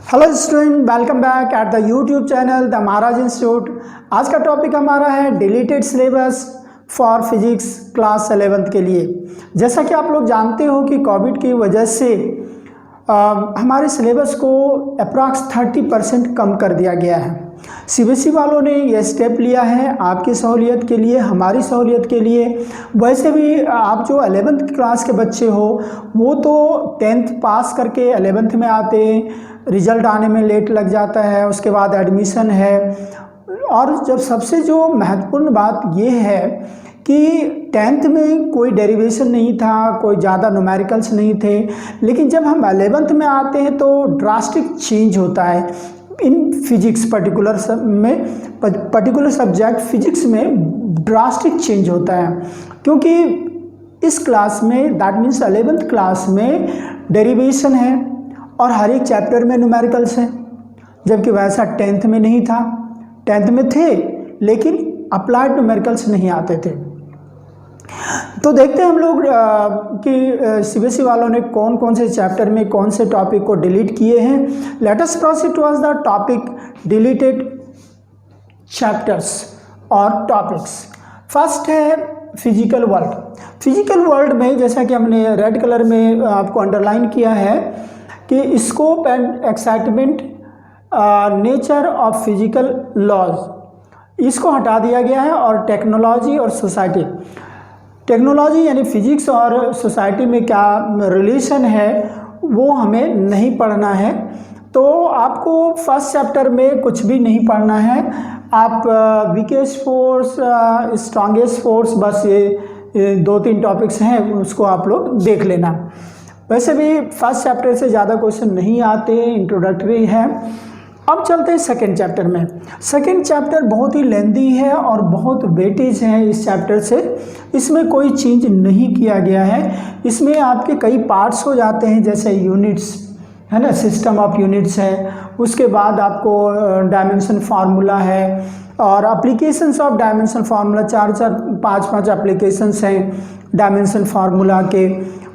Hello student, welcome back at the YouTube channel the Maharaj institute. आज का topic हमारा है deleted syllabus for physics class 11th के लिए। जैसा कि आप लोग जानते हो कि कोविड की वजह से हमारे सिलेबस को अप्रॉक्स 30% कम कर दिया गया है। सीबीएसई वालों ने यह स्टेप लिया है आपकी सहूलियत के लिए, हमारी सहूलियत के लिए। वैसे भी आप जो 11th क्लास के बच्चे हो वो तो 10th पास करके 11th में आते हैं, रिजल्ट आने में लेट लग जाता है, उसके बाद एडमिशन है। और जब सबसे जो महत्वपूर्ण बात ये है कि 10th में कोई डेरिवेशन नहीं था, कोई ज़्यादा न्यूमेरिकल्स नहीं थे, लेकिन जब हम 11th में आते हैं तो ड्रास्टिक चेंज होता है in physics. Particular subject physics में ड्रास्टिक चेंज होता है, क्योंकि इस क्लास में दैट मीन्स 11th क्लास में डेरिवेशन है और हर एक चैप्टर में न्यूमेरिकल्स हैं, जबकि वैसा 10th में नहीं था। 10th में थे लेकिन अप्लाइड न्यूमेरिकल्स नहीं आते थे। तो देखते हैं हम लोग कि सीबीएसई वालों ने कौन कौन से चैप्टर में कौन से टॉपिक को डिलीट किए हैं। Let us proceed towards the topic deleted chapters और टॉपिक्स। फर्स्ट है फिजिकल वर्ल्ड। फिजिकल वर्ल्ड में जैसा कि हमने रेड कलर में आपको अंडरलाइन किया है कि scope and excitement, nature of physical laws, इसको हटा दिया गया है। और टेक्नोलॉजी और सोसाइटी, टेक्नोलॉजी यानी फिजिक्स और सोसाइटी में क्या रिलेशन है वो हमें नहीं पढ़ना है। तो आपको फर्स्ट चैप्टर में कुछ भी नहीं पढ़ना है। आप वीकेस्ट फोर्स, स्ट्रॉन्गेस्ट फोर्स, बस ये 2-3 टॉपिक्स हैं, उसको आप लोग देख लेना। वैसे भी फर्स्ट चैप्टर से ज़्यादा क्वेश्चन नहीं आते, इंट्रोडक्टरी है। अब चलते हैं सेकेंड चैप्टर में। सेकेंड चैप्टर बहुत ही लेंदी है और बहुत वेटेज है इस चैप्टर से। इसमें कोई चेंज नहीं किया गया है। इसमें आपके कई पार्ट्स हो जाते हैं, जैसे यूनिट्स है ना, सिस्टम ऑफ यूनिट्स है, उसके बाद आपको डायमेंशन फार्मूला है और applications of dimension formula, 4-5 applications हैं डायमेंशन फार्मूला के,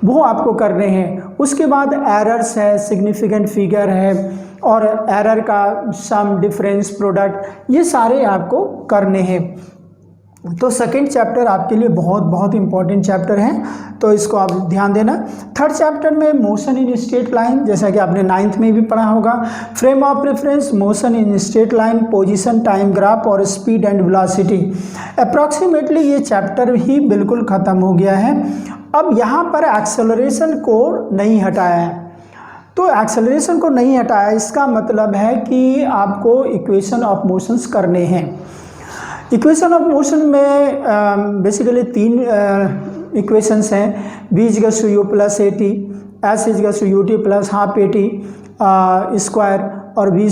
वो आपको करने हैं। उसके बाद एरर्स है, सिग्निफिकेंट फिगर है और एरर का सम, डिफरेंस, प्रोडक्ट, ये सारे आपको करने हैं। तो सेकेंड चैप्टर आपके लिए बहुत बहुत इंपॉर्टेंट चैप्टर है, तो इसको आप ध्यान देना। थर्ड चैप्टर में मोशन इन स्ट्रेट लाइन, जैसा कि आपने 9th में भी पढ़ा होगा। Frame of reference, motion in straight line, position, time graph और स्पीड एंड वेलोसिटी। अप्रॉक्सीमेटली ये चैप्टर ही बिल्कुल ख़त्म हो गया है। अब यहाँ पर एक्सेलरेशन को नहीं हटाया है। तो एक्सेलरेशन को नहीं हटाया, इसका मतलब है कि आपको इक्वेशन ऑफ मोशंस करने हैं। इक्वेशन ऑफ मोशन में बेसिकली 3 इक्वेशंस हैं। v = u + at, s = ut + ½ at square और v² - u²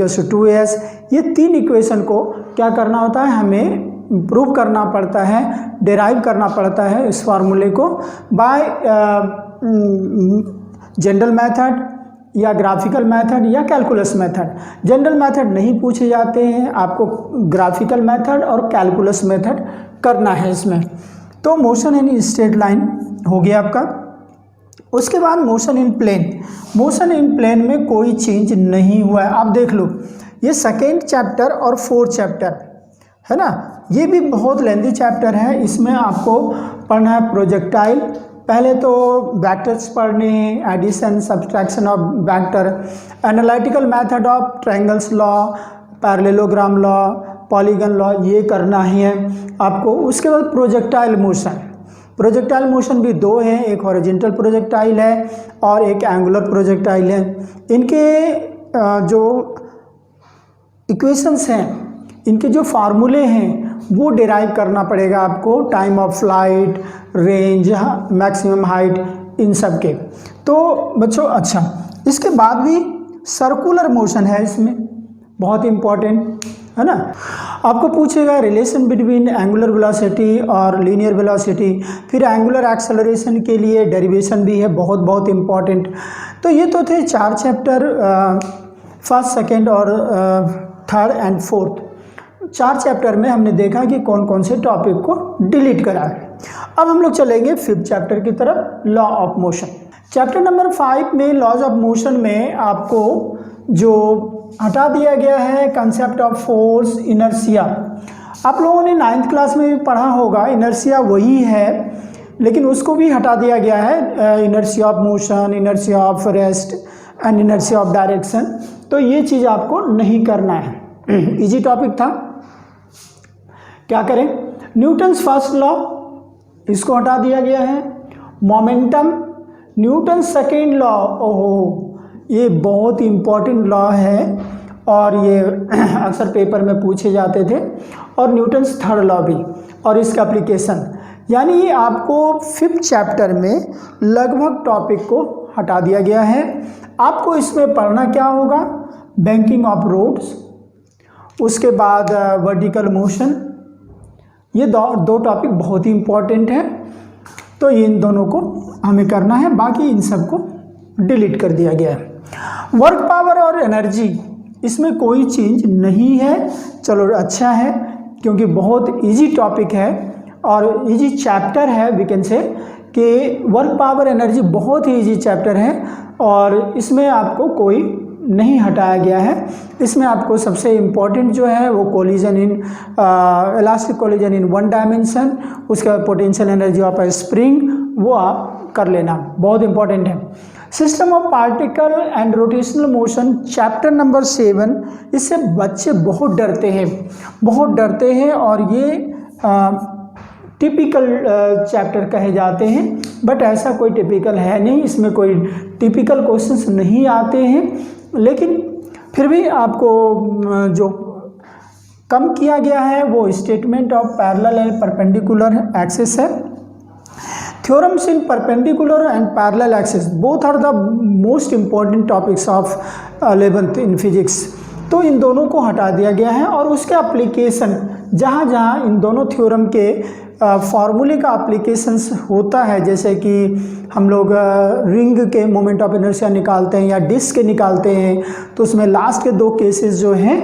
= 2s। ये 3 इक्वेशन को क्या करना होता है, हमें प्रूव करना पड़ता है, डेराइव करना पड़ता है इस फार्मूले को बाय जनरल मेथड या ग्राफिकल मेथड या कैलकुलस मेथड। जनरल मेथड नहीं पूछे जाते हैं, आपको ग्राफिकल मेथड और कैलकुलस मेथड करना है इसमें। तो मोशन इन स्ट्रेट लाइन हो गया आपका। उसके बाद motion in plane. Motion in plane में कोई चेंज नहीं हुआ है। आप देख लो, ये सेकेंड चैप्टर और 4th चैप्टर है ना, ये भी बहुत लेंदी चैप्टर है। इसमें आपको पढ़ना है प्रोजेक्टाइल, पहले तो वेक्टर्स पढ़ने हैं, addition, subtraction of vector, analytical method of triangles law, parallelogram law, polygon law, ये करना ही है आपको। उसके बाद प्रोजेक्टाइल मोशन। प्रोजेक्टाइल मोशन भी 2 हैं, एक हॉरिजॉन्टल प्रोजेक्टाइल है और एक एंगुलर प्रोजेक्टाइल है। इनके जो इक्वेशंस हैं, इनके जो फार्मूले हैं वो डिराइव करना पड़ेगा आपको, time of flight, range, maximum height, इन सब के। तो बच्चों अच्छा, इसके बाद भी सर्कुलर मोशन है, इसमें बहुत इम्पॉर्टेंट है ना। आपको पूछेगा रिलेशन बिटवीन एंगुलर वेलोसिटी और लीनियर वेलोसिटी, फिर एंगुलर एक्सेलरेशन के लिए डेरिवेशन भी है, बहुत बहुत इम्पॉर्टेंट। तो ये तो थे 4 चैप्टर, फर्स्ट, सेकेंड और थर्ड एंड फोर्थ। 4 चैप्टर में हमने देखा कि कौन कौन से टॉपिक को डिलीट करा है। अब हम लोग चलेंगे 5th चैप्टर की तरफ, law of motion. Chapter number 5 में लॉज ऑफ मोशन में आपको जो हटा दिया गया है कंसेप्ट ऑफ फोर्स इनर्शिया। आप लोगों ने 9th क्लास में भी पढ़ा होगा, इनर्शिया वही है लेकिन उसको भी हटा दिया गया है, inertia of motion, inertia of rest and inertia of direction. तो ये चीज़ आपको नहीं करना है। इजी टॉपिक था। क्या करें? न्यूटन्स फर्स्ट लॉ, इसको हटा दिया गया है। मोमेंटम, न्यूटन सेकेंड लॉ, ओहो ये बहुत ही इम्पॉर्टेंट लॉ है और ये अक्सर पेपर में पूछे जाते थे। और न्यूटन्स थर्ड लॉ भी और इसका एप्लीकेशन, यानी ये आपको 5th चैप्टर में लगभग टॉपिक को हटा दिया गया है। आपको इसमें पढ़ना क्या होगा? बैंकिंग ऑफ रोड्स, उसके बाद वर्टिकल मोशन, ये दो टॉपिक बहुत ही इम्पॉर्टेंट हैं। तो इन दोनों को हमें करना है, बाकी इन सब को डिलीट कर दिया गया है। वर्क पावर और एनर्जी, इसमें कोई चेंज नहीं है। चलो अच्छा है क्योंकि बहुत इजी टॉपिक है और इजी चैप्टर है। वी कैन से कि वर्क पावर एनर्जी बहुत ही इजी चैप्टर है और इसमें आपको कोई नहीं हटाया गया है। इसमें आपको सबसे इम्पॉर्टेंट जो है वो collision inelastic collision in one dimension, उसका potential energy of a spring, वो आप कर लेना, बहुत इम्पॉर्टेंट है। System of particle and rotational motion chapter number 7, इससे बच्चे बहुत डरते हैं और ये टिपिकल चैप्टर कहे जाते हैं, बट ऐसा कोई टिपिकल है नहीं, इसमें कोई टिपिकल क्वेश्चंस नहीं आते हैं। लेकिन फिर भी आपको जो कम किया गया है वो statement of parallel and perpendicular axis है। Theorems in perpendicular and parallel axis both are the most important topics of 11th in physics. तो इन दोनों को हटा दिया गया है और उसके एप्लीकेशन जहाँ जहाँ इन दोनों थ्योरम के फार्मूले का एप्लीकेशंस होता है, जैसे कि हम लोग रिंग के मोमेंट ऑफ इनर्शिया निकालते हैं या डिस्क के निकालते हैं, तो उसमें लास्ट के 2 केसेस जो हैं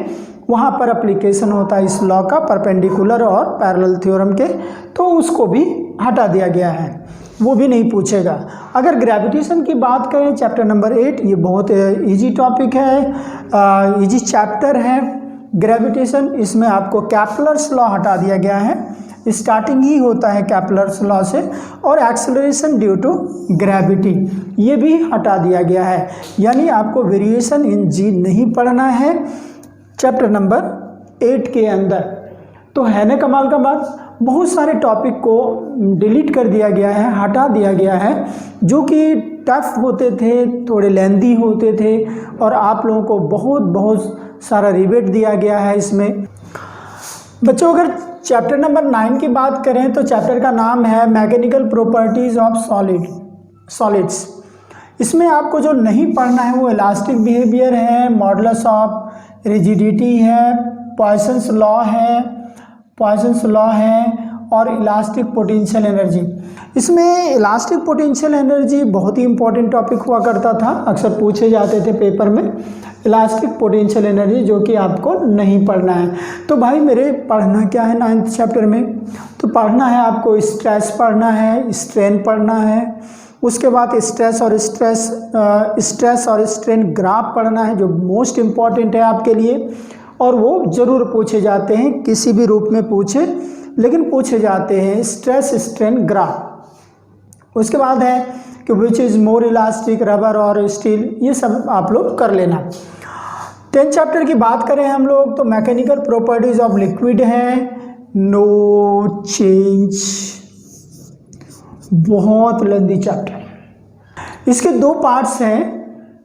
वहाँ पर एप्लीकेशन होता है इस लॉ का, परपेंडिकुलर और पैरेलल थ्योरम के, तो उसको भी हटा दिया गया है, वो भी नहीं पूछेगा। अगर ग्रेविटेशन की बात करें चैप्टर नंबर 8, ये बहुत इजी टॉपिक है, इजी चैप्टर है ग्रेविटेशन। इसमें आपको कैप्लर्स लॉ हटा दिया गया है, स्टार्टिंग ही होता है कैप्लर्स लॉ से, और एक्सेलरेशन ड्यू टू ग्रेविटी ये भी हटा दिया गया है। यानी आपको वेरिएशन इन जी नहीं पढ़ना है चैप्टर नंबर 8 के अंदर। तो है ना कमाल का बात, बहुत सारे टॉपिक को डिलीट कर दिया गया है, हटा दिया गया है, जो कि टफ होते थे, थोड़े लेंदी होते थे और आप लोगों को बहुत सारा रिबेट दिया गया है इसमें। बच्चों अगर चैप्टर नंबर 9 की बात करें तो चैप्टर का नाम है मैकेनिकल प्रॉपर्टीज ऑफ सॉलिड्स। इसमें आपको जो नहीं पढ़ना है वो इलास्टिक बिहेवियर है, मॉडुलस ऑफ रिजिडिटी है, पॉइसन्स लॉ है और इलास्टिक पोटेंशियल एनर्जी। इसमें इलास्टिक पोटेंशियल एनर्जी बहुत ही इंपॉर्टेंट टॉपिक हुआ करता था, अक्सर पूछे जाते थे पेपर में, इलास्टिक पोटेंशियल एनर्जी, जो कि आपको नहीं पढ़ना है। तो भाई मेरे पढ़ना क्या है 9th चैप्टर में? तो पढ़ना है आपको स्ट्रेस पढ़ना है, स्ट्रेन पढ़ना है, उसके बाद स्ट्रेस और स्ट्रेन ग्राफ पढ़ना है, जो मोस्ट इम्पॉर्टेंट है आपके लिए, और वो ज़रूर पूछे जाते हैं, किसी भी रूप में पूछे लेकिन पूछे जाते हैं स्ट्रेस स्ट्रेन ग्राफ। उसके बाद है कि which is more elastic, rubber और स्टील, ये सब आप लोग कर लेना। 10th चैप्टर की बात करें हम लोग तो मैकेनिकल प्रॉपर्टीज ऑफ लिक्विड है, नो चेंज, बहुत लेंदी चैप्टर है। इसके 2 पार्ट्स हैं,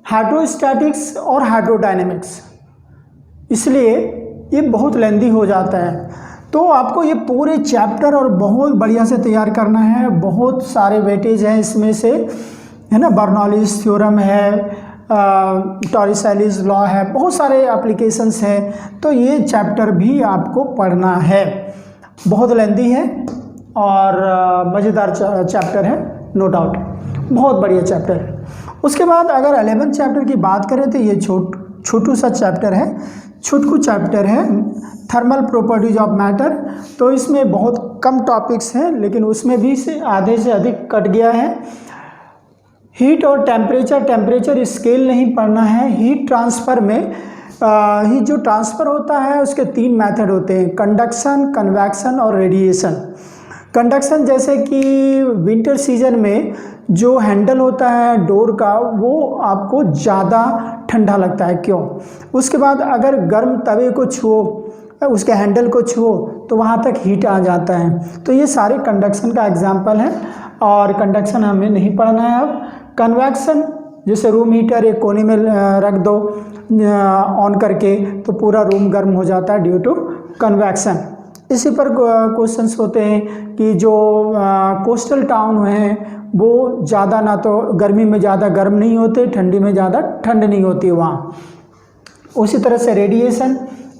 हाइड्रोस्टैटिक्स और हाइड्रोडायनेमिक्स, इसलिए ये बहुत लेंदी हो जाता है। तो आपको ये पूरे चैप्टर और बहुत बढ़िया से तैयार करना है, बहुत सारे वेटेज हैं इसमें से, है ना, बर्नौलीज थ्योरम है, टॉरिसेलीज लॉ है, बहुत सारे एप्लीकेशंस हैं। तो ये चैप्टर भी आपको पढ़ना है, बहुत लेंदी है और मज़ेदार चैप्टर है, नो डाउट, बहुत बढ़िया चैप्टर है। उसके बाद अगर 11th चैप्टर की बात करें तो ये छोटू सा चैप्टर है, छुटकू चैप्टर है, थर्मल प्रॉपर्टीज ऑफ मैटर। तो इसमें बहुत कम टॉपिक्स हैं लेकिन उसमें भी से आधे से अधिक कट गया है। हीट और टेम्परेचर स्केल नहीं पढ़ना है। हीट ट्रांसफ़र में हीट जो ट्रांसफ़र होता है उसके 3 मेथड होते हैं, कंडक्शन, कन्वैक्शन और रेडिएशन। कंडक्शन जैसे कि विंटर सीजन में जो हैंडल होता है डोर का वो आपको ज़्यादा ठंडा लगता है, क्यों? उसके बाद अगर गर्म तवे को छुओ, उसके हैंडल को छुओ तो वहाँ तक हीट आ जाता है। तो ये सारे कंडक्शन का एग्जाम्पल है और कंडक्शन हमें नहीं पढ़ना है। अब कन्वैक्शन, जैसे रूम हीटर एक कोने में रख दो ऑन करके तो पूरा रूम गर्म हो जाता है ड्यू टू कन्वैक्शन। इसी पर क्वेश्चंस होते हैं कि जो कोस्टल टाउन हैं वो ज़्यादा ना तो गर्मी में ज़्यादा गर्म नहीं होते, ठंडी में ज़्यादा ठंड नहीं होती वहाँ। उसी तरह से रेडिएशन,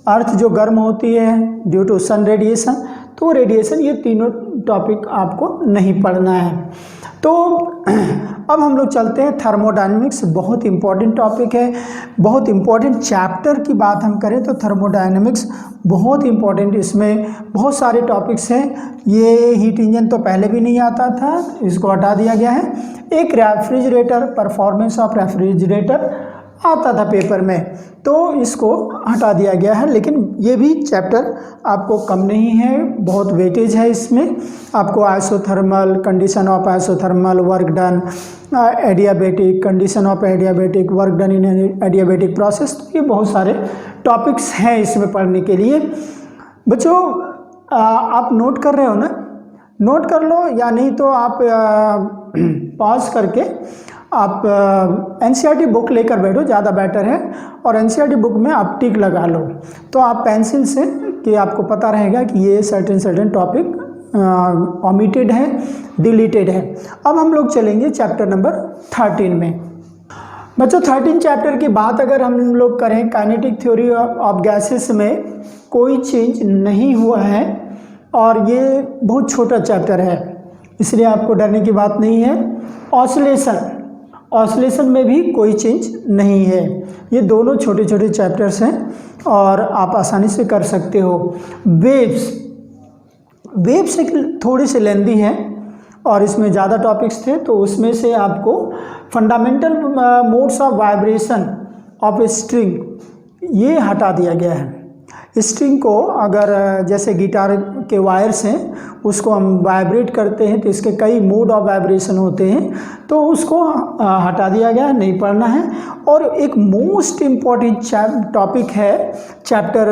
अर्थ जो गर्म होती है ड्यू टू सन रेडिएशन, तो रेडिएशन, ये तीनों टॉपिक आपको नहीं पढ़ना है। तो अब हम लोग चलते हैं थर्मोडायनेमिक्स। बहुत इंपॉर्टेंट टॉपिक है, बहुत इंपॉर्टेंट चैप्टर की बात हम करें तो थर्मोडायनेमिक्स बहुत इंपॉर्टेंट, इसमें बहुत सारे टॉपिक्स हैं। ये हीट इंजन तो पहले भी नहीं आता था, इसको हटा दिया गया है। एक रेफ्रिजरेटर, परफॉर्मेंस ऑफ रेफ्रिजरेटर आता था पेपर में, तो इसको हटा दिया गया है। लेकिन ये भी चैप्टर आपको कम नहीं है, बहुत वेटेज है इसमें। आपको isothermal, condition of isothermal, work done, adiabatic, condition of adiabatic, work done in adiabatic process, तो ये बहुत सारे टॉपिक्स हैं इसमें पढ़ने के लिए। बच्चों आप नोट कर रहे हो ना? नोट कर लो, या नहीं तो आप पॉज करके आप एनसीईआरटी बुक लेकर बैठो, ज़्यादा बेटर है। और एनसीईआरटी बुक में आप टिक लगा लो, तो आप पेंसिल से कि आपको पता रहेगा कि ये सर्टेन टॉपिक ओमिटेड है, डिलीटेड है। अब हम लोग चलेंगे चैप्टर नंबर 13 में। बच्चों 13 चैप्टर की बात अगर हम लोग करें, काइनेटिक थ्योरी ऑफ गैसेस में कोई चेंज नहीं हुआ है और ये बहुत छोटा चैप्टर है, इसलिए आपको डरने की बात नहीं है। ऑसिलेशन में भी कोई चेंज नहीं है। ये दोनों छोटे छोटे चैप्टर्स हैं और आप आसानी से कर सकते हो। वेव्स एक थोड़ी सी लेंदी है और इसमें ज़्यादा टॉपिक्स थे, तो उसमें से आपको fundamental modes of vibration of a string ये हटा दिया गया है। स्ट्रिंग को अगर जैसे गिटार के वायर्स हैं उसको हम वाइब्रेट करते हैं तो इसके कई मोड ऑफ वाइब्रेशन होते हैं, तो उसको हटा दिया गया है, नहीं पढ़ना है। और एक मोस्ट इम्पॉर्टेंट टॉपिक है चैप्टर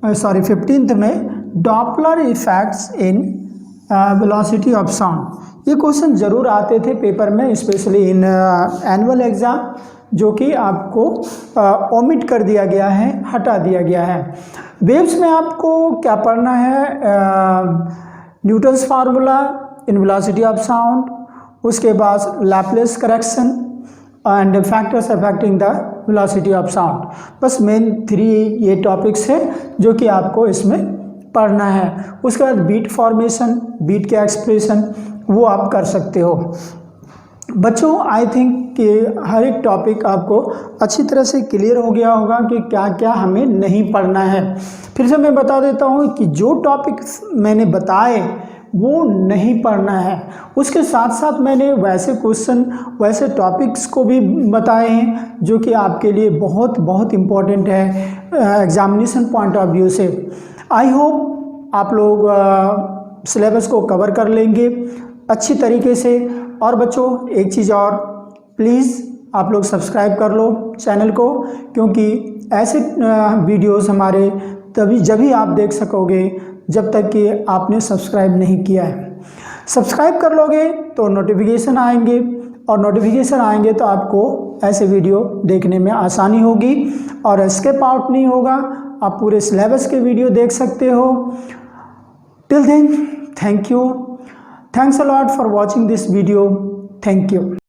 15th में, Doppler effects in velocity of sound. ये क्वेश्चन ज़रूर आते थे पेपर में, स्पेशली इन एनुअल एग्ज़ाम, जो कि आपको ओमिट कर दिया गया है, हटा दिया गया है। वेव्स में आपको क्या पढ़ना है? Newton's formula in velocity of sound, उसके बाद Laplace correction and factors affecting the velocity of sound. बस मेन 3 ये टॉपिक्स हैं जो कि आपको इसमें पढ़ना है। उसके बाद बीट फॉर्मेशन, बीट के एक्सप्रेशन, वो आप कर सकते हो। बच्चों आई थिंक कि हर एक टॉपिक आपको अच्छी तरह से क्लियर हो गया होगा कि क्या क्या हमें नहीं पढ़ना है। फिर से मैं बता देता हूँ कि जो टॉपिक्स मैंने बताए वो नहीं पढ़ना है, उसके साथ साथ मैंने वैसे क्वेश्चन, वैसे टॉपिक्स को भी बताए हैं जो कि आपके लिए बहुत बहुत इम्पोर्टेंट है एग्जामिनेशन पॉइंट ऑफ व्यू से। आई होप आप लोग सिलेबस को कवर कर लेंगे अच्छी तरीके से। और बच्चों एक चीज़ और, प्लीज़ आप लोग सब्सक्राइब कर लो चैनल को, क्योंकि ऐसे वीडियोस हमारे जब ही आप देख सकोगे जब तक कि आपने सब्सक्राइब नहीं किया है। सब्सक्राइब कर लोगे तो नोटिफिकेशन आएंगे, और नोटिफिकेशन आएंगे तो आपको ऐसे वीडियो देखने में आसानी होगी और एस्केप आउट नहीं होगा। आप पूरे सिलेबस के वीडियो देख सकते हो। Till then, thank you, thanks a lot for watching this video, thank you.